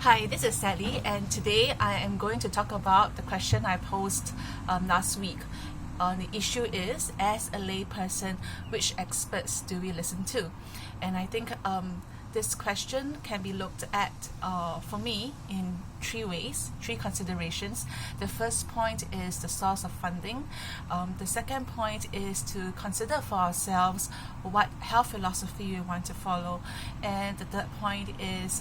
Hi, this is Sally, and today I am going to talk about the question I posed last week. The issue is, as a layperson, which experts do we listen to? And I think this question can be looked at, for me, in three ways, three considerations. The first point is the source of funding. The second point is to consider for ourselves what health philosophy we want to follow. And the third point is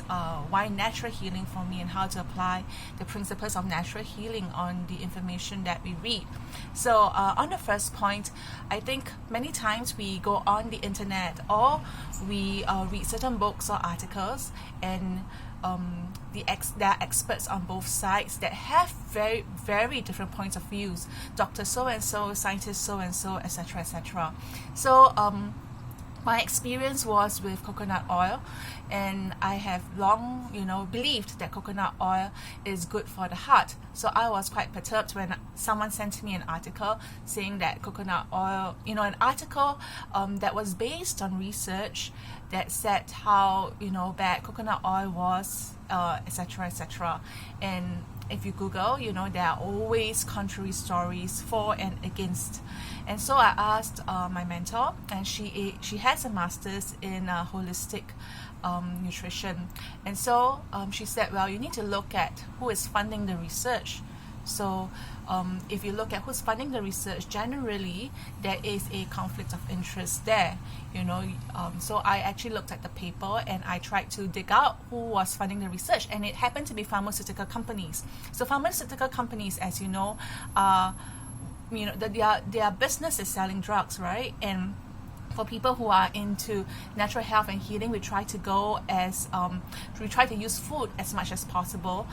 why natural healing for me and how to apply the principles of natural healing on the information that we read. So on the first point, I think many times we go on the internet or we read certain books or articles, and there are experts on both sides that have very, very different points of views. Dr. So-and-so, scientist so-and-so, etc., etc. So my experience was with coconut oil, and I have long, believed that coconut oil is good for the heart. So I was quite perturbed when someone sent me an article saying that coconut oil, an article that was based on research that said how, bad coconut oil was, etc., etc. And if you Google, there are always contrary stories for and against. And so I asked my mentor, and she has a master's in holistic nutrition. And so she said, well, you need to look at who is funding the research. So if you look at who's funding the research, generally there is a conflict of interest there. So I actually looked at the paper and I tried to dig out who was funding the research, and it happened to be pharmaceutical companies. So pharmaceutical companies, as you know, their business is selling drugs, right? And for people who are into natural health and healing, we try to use food as much as possible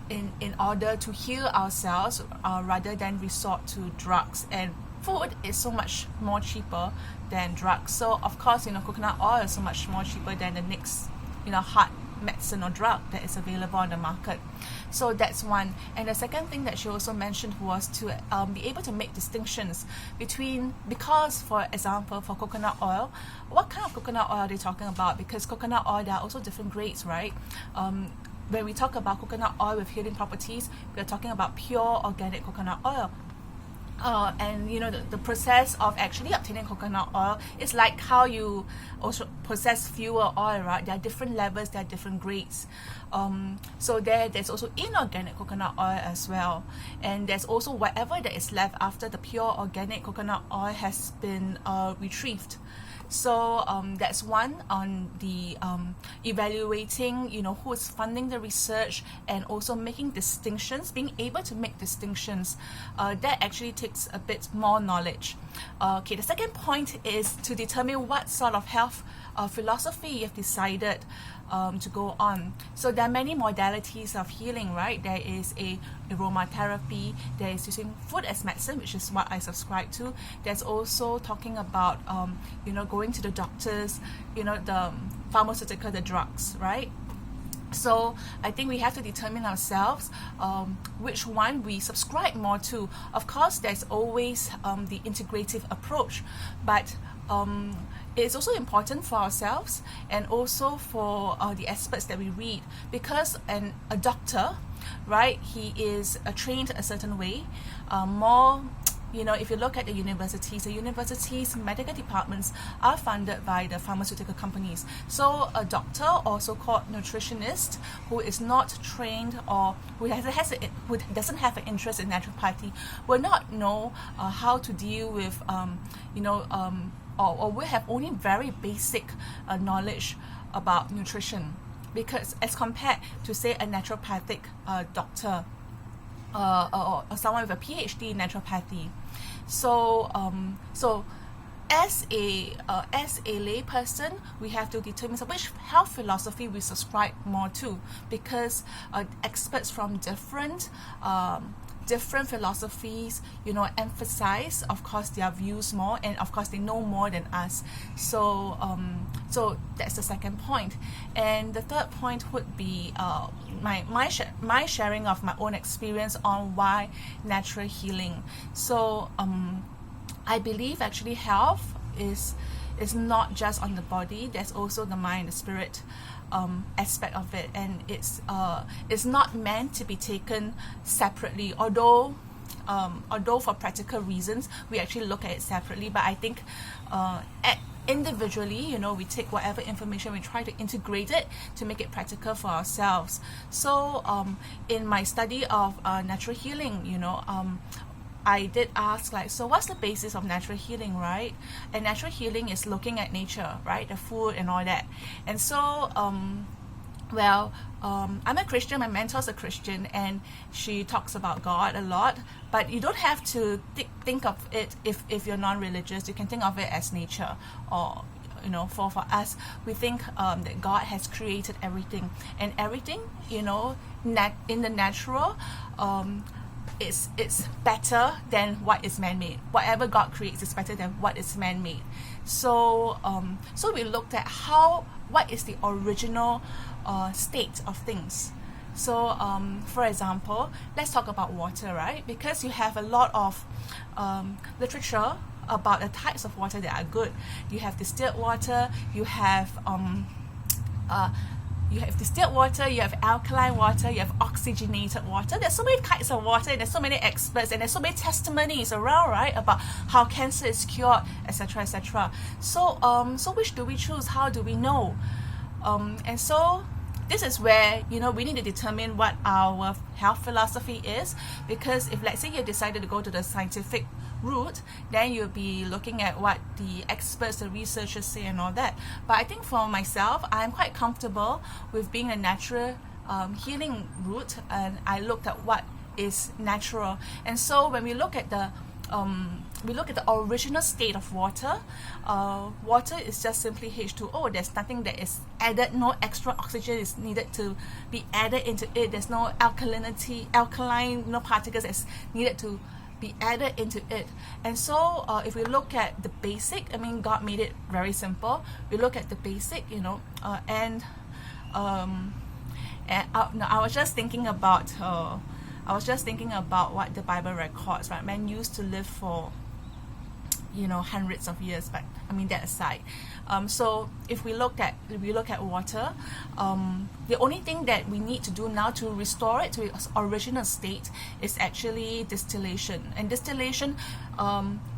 in order to heal ourselves rather than resort to drugs. And food is so much more cheaper than drugs. So of course, coconut oil is so much more cheaper than the next, heart medicine or drug that is available on the market. So that's one. And the second thing that she also mentioned was to be able to make distinctions because, for example, for coconut oil, what kind of coconut oil are they talking about? Because coconut oil, there are also different grades, right? When we talk about coconut oil with healing properties, we are talking about pure organic coconut oil. And the process of actually obtaining coconut oil is like how you also process fuel oil, right? There are different levels, there are different grades. So there's also inorganic coconut oil as well, and there's also whatever that is left after the pure organic coconut oil has been retrieved. So that's one on the evaluating, who is funding the research, and also making distinctions, being able to make distinctions. That actually takes a bit more knowledge. The second point is to determine what sort of health philosophy you've decided to go on. So there are many modalities of healing, right? There is aromatherapy, there is using food as medicine, which is what I subscribe to. There's also talking about going to the doctors, the pharmaceutical, the drugs, right? So I think we have to determine ourselves which one we subscribe more to. Of course, there's always the integrative approach, but it's also important for ourselves and also for the experts that we read, because a doctor, right, he is trained a certain way, if you look at the universities' medical departments are funded by the pharmaceutical companies. So a doctor, or so-called nutritionist, who is not trained or who doesn't have an interest in naturopathy, will not know how to deal with, or will have only very basic knowledge about nutrition, because as compared to, say, a naturopathic doctor, or someone with a PhD in naturopathy. So as a layperson, we have to determine which health philosophy we subscribe more to, because experts from different philosophies, emphasize, of course, their views more, and of course they know more than us. So that's the second point. And the third point would be my sharing of my own experience on why natural healing. So I believe actually health is is not just on the body, there's also the mind, the spirit aspect of it, and it's not meant to be taken separately, although for practical reasons we actually look at it separately. But I think individually, we take whatever information, we try to integrate it to make it practical for ourselves. So in my study of natural healing, I did ask, so what's the basis of natural healing, right? And natural healing is looking at nature, right? The food and all that. And so I'm a Christian, my mentor's a Christian, and she talks about God a lot, but you don't have to think of it if you're non-religious. You can think of it as nature, or for us, we think that God has created everything, and everything, in the natural, it's better than what is man-made. Whatever God creates is better than what is man-made. So we looked at what is the original state of things. So for example, let's talk about water, right? Because you have a lot of literature about the types of water that are good. You have distilled water, you have distilled water, you have alkaline water, you have oxygenated water. There's so many kinds of water, and there's so many experts, and there's so many testimonies around, right, about how cancer is cured, etc., etc. So which do we choose? How do we know? And so this is where we need to determine what our health philosophy is, because if, let's say, you decided to go to the scientific route, then you'll be looking at what the experts, the researchers say and all that. But I think for myself, I'm quite comfortable with being a natural healing route, and I looked at what is natural. And so when we look at the original state of water, water is just simply H2O. There's nothing that is added, no extra oxygen is needed to be added into it. There's no alkaline, no particles that's needed to be added into it. And so if we look at the basic, God made it very simple. We look at the basic, and I was just thinking about what the Bible records, right? Man used to live for hundreds of years, but that aside. So if we look at water, the only thing that we need to do now to restore it to its original state is actually distillation. And distillation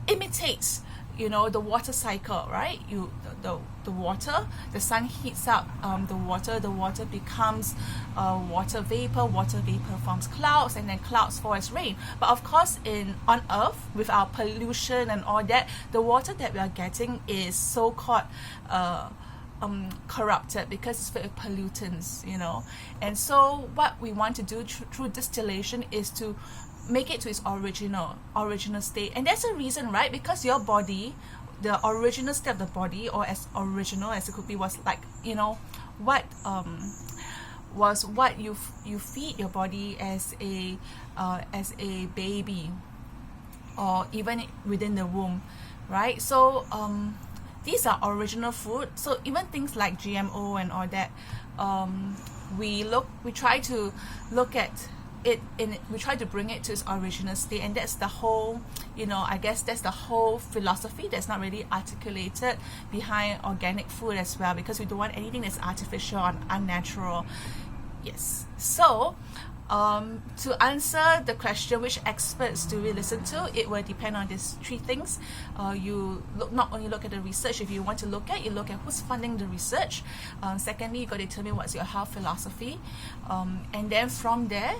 imitates the water cycle, right? The water, the sun heats up the water becomes water vapor forms clouds, and then clouds fall as rain. But of course, on Earth, with our pollution and all that, the water that we are getting is so-called corrupted because it's filled with pollutants, And so what we want to do through distillation is to make it to its original state. And that's a reason, right? Because your body, the original state of the body, or as original as it could be, was what you feed your body as a baby, or even within the womb, right? So these are original food. So even things like GMO and all that, we try to look at it we try to bring it to its original state, and that's the whole, I guess that's the whole philosophy that's not really articulated behind organic food as well, because we don't want anything that's artificial and unnatural. Yes. So to answer the question, which experts do we listen to, it will depend on these three things. You not only look at the research. If you want to look at who's funding the research. Secondly, you got to determine what's your health philosophy, and then from there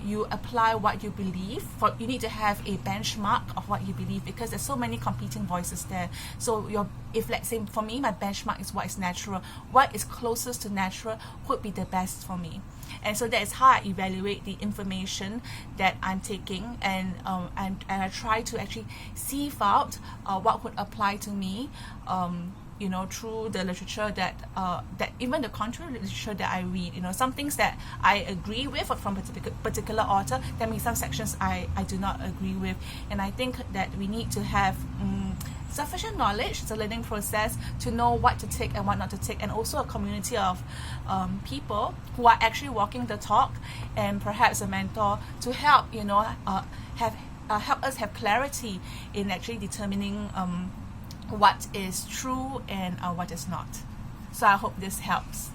you apply what you believe. You need to have a benchmark of what you believe, because there's so many competing voices there. So if, let's say, for me, my benchmark is what is natural, what is closest to natural would be the best for me. And so that is how I evaluate the information that I'm taking, and I try to actually sieve out what would apply to me, through the literature that even the contrary literature that I read. Some things that I agree with from a particular author, there may be some sections I do not agree with. And I think that we need to have sufficient knowledge. It's a learning process to know what to take and what not to take, and also a community of people who are actually walking the talk, and perhaps a mentor to help help us have clarity in actually determining what is true and what is not. So I hope this helps.